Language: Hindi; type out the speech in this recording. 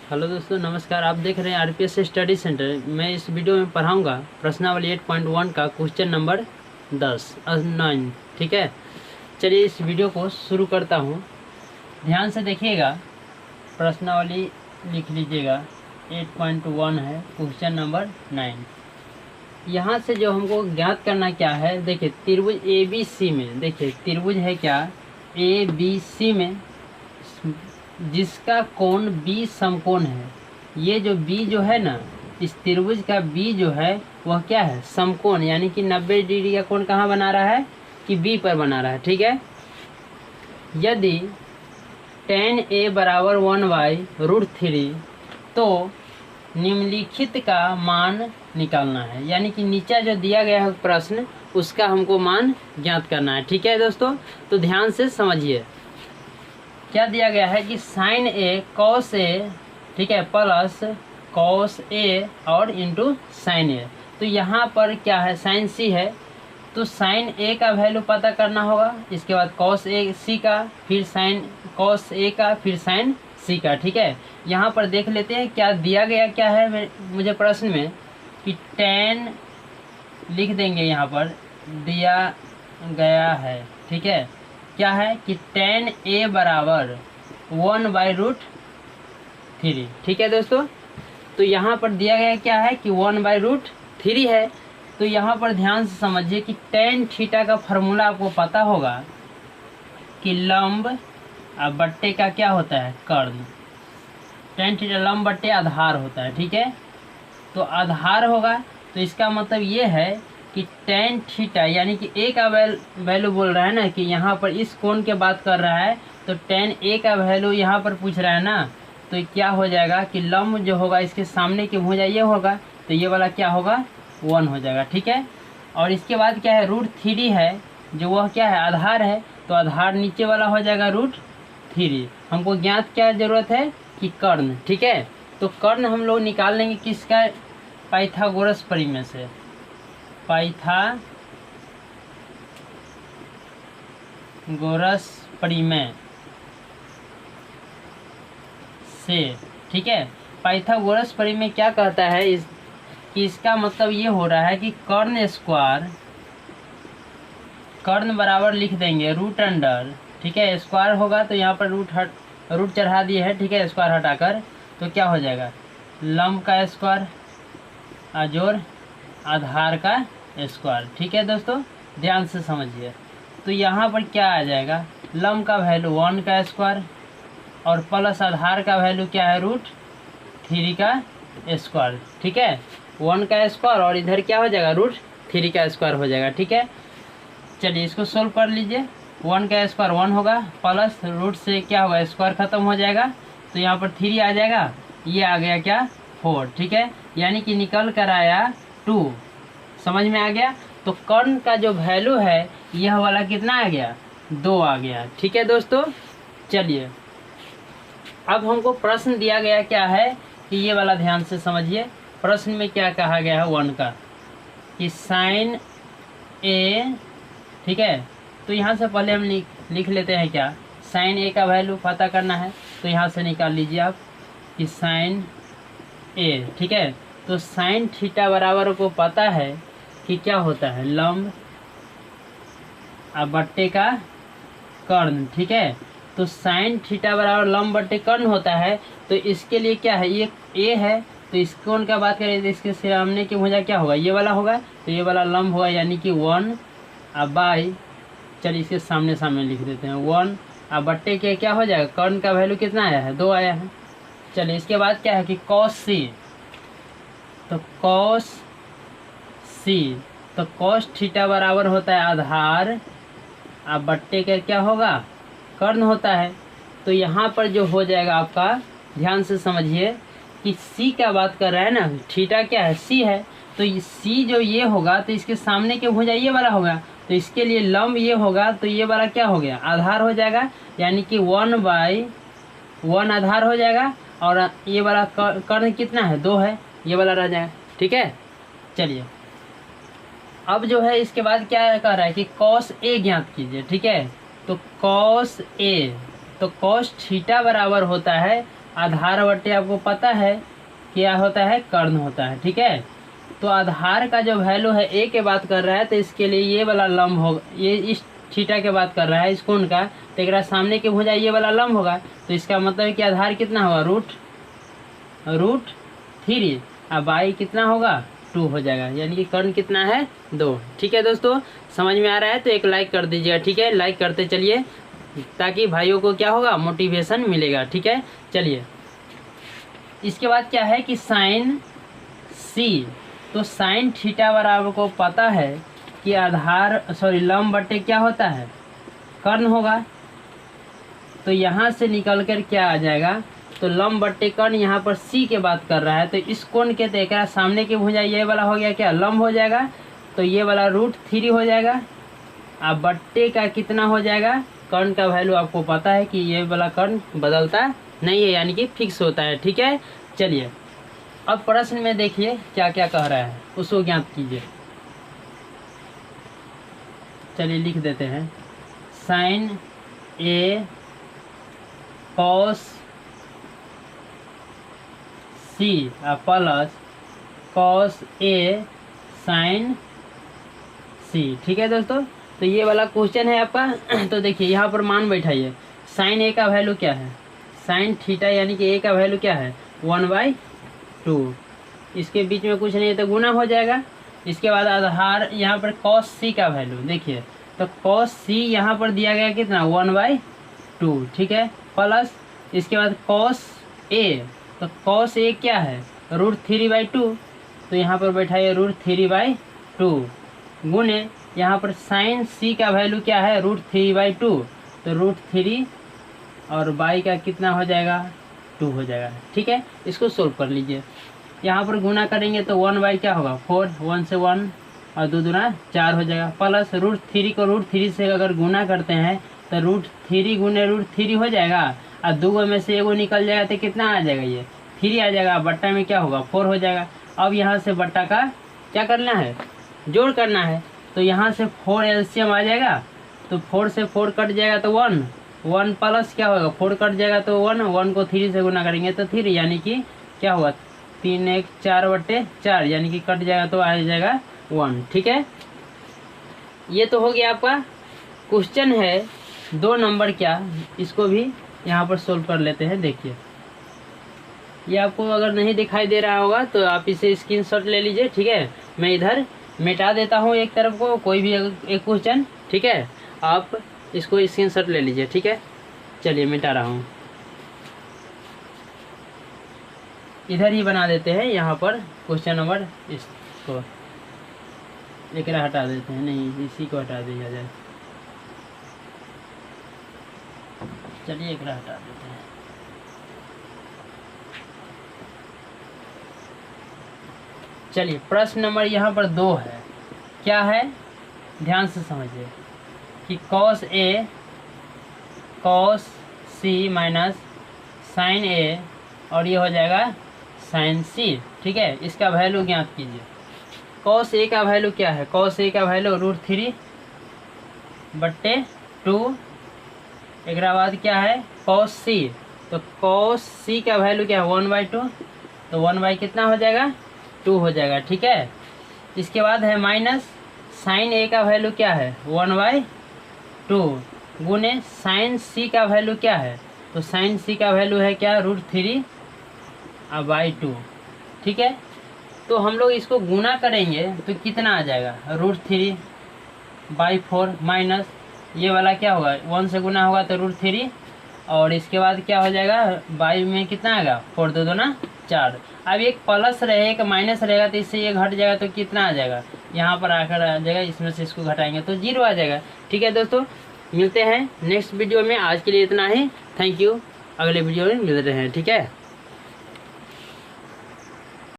हेलो दोस्तों, नमस्कार। आप देख रहे हैं आरपीएस स्टडी सेंटर। मैं इस वीडियो में पढ़ाऊंगा प्रश्नावली 8.1 का क्वेश्चन नंबर 9। ठीक है, चलिए इस वीडियो को शुरू करता हूं। ध्यान से देखिएगा, प्रश्नावली लिख लीजिएगा। 8.1 है क्वेश्चन नंबर 9। यहाँ से जो हमको ज्ञात करना क्या है, देखिए त्रिभुज ABC में, देखिए त्रिभुज है क्या ABC में, जिसका कोण B समकोण है। ये जो B जो है ना, इस त्रिभुज का B जो है वह क्या है, समकोण, यानी कि 90 डिग्री का कोण कहाँ बना रहा है कि B पर बना रहा है। ठीक है, यदि tan A बराबर 1/√3 तो निम्नलिखित का मान निकालना है। यानी कि नीचा जो दिया गया है प्रश्न, उसका हमको मान ज्ञात करना है। ठीक है दोस्तों, तो ध्यान से समझिए क्या दिया गया है कि sin A cos A, ठीक है, प्लस cos A और इंटू sin A। तो यहाँ पर क्या है, sin C है, तो sin A का वैल्यू पता करना होगा, इसके बाद cos A C का, फिर sin cos A का, फिर sin C का। ठीक है, यहाँ पर देख लेते हैं क्या दिया गया क्या है मुझे प्रश्न में, कि tan लिख देंगे, यहाँ पर दिया गया है। ठीक है, क्या है कि tan A बराबर 1/√3। ठीक है दोस्तों, तो यहाँ पर दिया गया क्या है कि 1/√3 है। तो यहाँ पर ध्यान से समझिए कि tan थीटा का फॉर्मूला आपको पता होगा कि लंब बट्टे का क्या होता है, कर्ण। tan थीटा लंब बट्टे आधार होता है। ठीक है, तो आधार होगा, तो इसका मतलब ये है कि tan थीटा, यानी कि A का वैल्यू बोल रहा है ना, कि यहाँ पर इस कोण के बात कर रहा है, तो tan A का वैल्यू यहाँ पर पूछ रहा है ना, तो क्या हो जाएगा कि लंब जो होगा इसके सामने की भुजा ये होगा, तो ये वाला क्या होगा, 1 हो जाएगा। ठीक है, और इसके बाद क्या है, √3 है, जो वह क्या है, आधार है, तो आधार नीचे वाला हो जाएगा √3। हमको ज्ञात क्या जरूरत है कि कर्ण। ठीक है, तो कर्ण हम लोग निकाल लेंगे किसका, पाइथागोरस परिमेय से, पाइथागोरस परिमेय से। ठीक है, पाइथागोरस परिमेय क्या कहता है कि इसका मतलब ये हो रहा है कि कर्ण स्क्वायर, कर्ण बराबर लिख देंगे √अंडर। ठीक है, स्क्वायर होगा तो यहाँ पर रूट चढ़ा दिए है। ठीक है, स्क्वायर हटाकर तो क्या हो जाएगा, लंब का स्क्वायर जोड़ आधार का स्क्वायर। ठीक है दोस्तों, ध्यान से समझिए। तो यहाँ पर क्या आ जाएगा, लंब का वैल्यू 1 का स्क्वायर और प्लस आधार का वैल्यू क्या है, √3 का स्क्वायर। ठीक है, 1 का स्क्वायर और इधर क्या हो जाएगा, √3 का स्क्वायर हो जाएगा। ठीक है, चलिए इसको सोल्व कर लीजिए। 1 का स्क्वायर 1 होगा, प्लस रूट से क्या होगा, स्क्वायर खत्म हो जाएगा, तो यहाँ पर 3 आ जाएगा, ये आ गया क्या, 4। ठीक है, यानी कि निकल कर आया 2। समझ में आ गया। तो कर्ण का जो वैल्यू है यह वाला कितना आ गया, 2 आ गया। ठीक है दोस्तों, चलिए अब हमको प्रश्न दिया गया क्या है कि ये वाला ध्यान से समझिए। प्रश्न में क्या कहा गया है 1 का, कि sin A, ठीक है, तो यहाँ से पहले हम लिख लेते हैं क्या, sin A का वैल्यू पता करना है, तो यहाँ से निकाल लीजिए आप कि sin A। ठीक है, तो sin थीटा बराबर को पता है कि क्या होता है, लंब बट्टे का कर्ण। ठीक है, तो sin थीटा बराबर लंब बट्टे कर्ण होता है, तो इसके लिए क्या है, ये A है, तो इस कोण का बात करें तो इसके सामने की भुजा क्या होगा, ये वाला होगा, तो ये वाला लंब होगा, यानी कि 1/, चलिए इसके सामने सामने लिख देते हैं, 1 बट्टे के क्या हो जाएगा, कर्ण का वैल्यू कितना आया है, 2 आया है। चलिए इसके बाद क्या है कि cos C, तो cos C, तो cos थीटा बराबर होता है आधार बट्टे का क्या होगा, कर्ण होता है। तो यहाँ पर जो हो जाएगा आपका, ध्यान से समझिए कि C का बात कर रहा है ना, थीटा क्या है, C है, तो C जो ये होगा तो इसके सामने के भुजा ये वाला होगा, तो इसके लिए लंब ये होगा, तो ये वाला क्या हो गया, आधार हो जाएगा, यानी कि 1/1 आधार हो जाएगा, और ये वाला कर्ण कितना है, 2 है, ये वाला रह जाएगा। ठीक है, चलिए अब जो है इसके बाद क्या कह रहा है कि cos A ज्ञात कीजिए। ठीक है, तो cos A, तो cos थीटा बराबर होता है आधार बट्टे आपको पता है क्या होता है, कर्ण होता है, ठीक है। तो आधार का जो वैल्यू है ए के बात कर रहा है, तो इसके लिए ये वाला लंब होगा, ये इस थीटा के बात कर रहा है इस कोण का, तो एक सामने के भुजा ये वाला लंब होगा, तो इसका मतलब है कि आधार कितना होगा, रूट 3, अब बाई कितना होगा 2 हो जाएगा, यानी कि कर्ण कितना है 2। ठीक है दोस्तों, समझ में आ रहा है तो एक लाइक कर दीजिएगा, ठीक है। लाइक करते चलिए ताकि भाइयों को क्या होगा, मोटिवेशन मिलेगा, ठीक है। चलिए इसके बाद क्या है कि साइन सी, तो साइन थीटा बराबर को पता है कि आधार लंब बट्टे क्या होता है, कर्ण होगा। तो यहाँ से निकल कर क्या आ जाएगा, तो लंब बट्टे कर्ण यहाँ पर सी के बात कर रहा है, तो इस कोण के तो एक सामने की भुजा ये वाला हो गया क्या, लंब हो जाएगा, तो ये वाला √3 हो जाएगा। अब बट्टे का कितना हो जाएगा, कर्ण का वैल्यू आपको पता है कि ये वाला कर्ण बदलता नहीं है, यानी कि फिक्स होता है, ठीक है। चलिए अब प्रश्न में देखिए क्या क्या कह रहा है, उसको ज्ञात कीजिए। चलिए लिख देते हैं, sign A cos C plus cos A sign सी, ठीक है दोस्तों। तो ये वाला क्वेश्चन है आपका। तो देखिए यहाँ पर मान बैठाइए, साइन ए का वैल्यू क्या है, साइन थीटा यानी कि ए का वैल्यू क्या है 1/2, इसके बीच में कुछ नहीं है तो गुना हो जाएगा। इसके बाद आधार यहाँ पर कॉस सी का वैल्यू देखिए, तो कॉस सी यहाँ पर दिया गया कितना 1/2, ठीक है, प्लस इसके बाद कॉस ए, तो कॉस ए क्या है √3/2, तो यहाँ पर बैठाइए √3/2 गुने यहाँ पर साइन सी का वैल्यू क्या है √3/2, तो √3 और बाई का कितना हो जाएगा 2 हो जाएगा, ठीक है। इसको सोल्व कर लीजिए, यहाँ पर गुना करेंगे तो 1/, क्या होगा 4, 1 से 1 और 2 दूना 4 हो जाएगा, प्लस √3 को √3 से अगर गुना करते हैं तो √3 गुने √3 हो जाएगा, और 2 में से एगो निकल जाएगा तो कितना आ जाएगा, ये 3 आ जाएगा, बट्टा में क्या होगा 4 हो जाएगा। अब यहाँ से बट्टा का क्या करना है, जोड़ करना है, तो यहाँ से 4 एलसीएम आ जाएगा, तो 4 से 4 कट जाएगा तो 1 प्लस क्या होगा 4 कट जाएगा तो 1 को 3 से गुना करेंगे तो 3, यानी कि क्या होगा 3 1 4/4, यानी कि कट जाएगा तो आ जाएगा 1, ठीक है। ये तो हो गया आपका क्वेश्चन है 2 नंबर क्या, इसको भी यहाँ पर सोल्व कर लेते हैं। देखिए ये आपको अगर नहीं दिखाई दे रहा होगा तो आप इसे स्क्रीनशॉट ले लीजिए, ठीक है। मैं इधर मिटा देता हूँ एक तरफ को, कोई भी एक क्वेश्चन, ठीक है, आप इसको स्क्रीनशॉट ले लीजिए, ठीक है। चलिए मिटा रहा हूँ, इधर ही बना देते हैं, यहाँ पर क्वेश्चन नंबर इसको एक हटा देते हैं, नहीं इसी को हटा दिया जाए, चलिए एक हटा देते हैं। चलिए प्रश्न नंबर यहाँ पर 2 है, क्या है ध्यान से समझिए कि cos A cos C minus sign ए और ये हो जाएगा साइन सी, ठीक है। इसका वैल्यू ज्ञात कीजिए। कॉस ए का वैल्यू क्या है, कॉस ए का वैल्यू √3/2, एक बाद क्या है कॉस सी, तो कॉस सी का वैल्यू क्या है 1/2, तो 1 कितना हो जाएगा 2 हो जाएगा, ठीक है। इसके बाद है माइनस साइन ए का वैल्यू क्या है 1/2 गुने साइन सी का वैल्यू क्या है, तो साइन सी का वैल्यू है क्या √3/2, ठीक है। तो हम लोग इसको गुना करेंगे तो कितना आ जाएगा √3/4 माइनस ये वाला क्या होगा 1 से गुना होगा तो √3, और इसके बाद क्या हो जाएगा बाई में कितना आएगा 4 2 दूना 4। अब एक प्लस रहे एक माइनस रहेगा तो इससे ये घट जाएगा तो कितना आ जाएगा, यहाँ पर आकर आ जाएगा, इसमें से इसको घटाएंगे तो 0 आ जाएगा, ठीक है दोस्तों। मिलते हैं नेक्स्ट वीडियो में, आज के लिए इतना ही, थैंक यू, अगले वीडियो में मिल रहे हैं, ठीक है।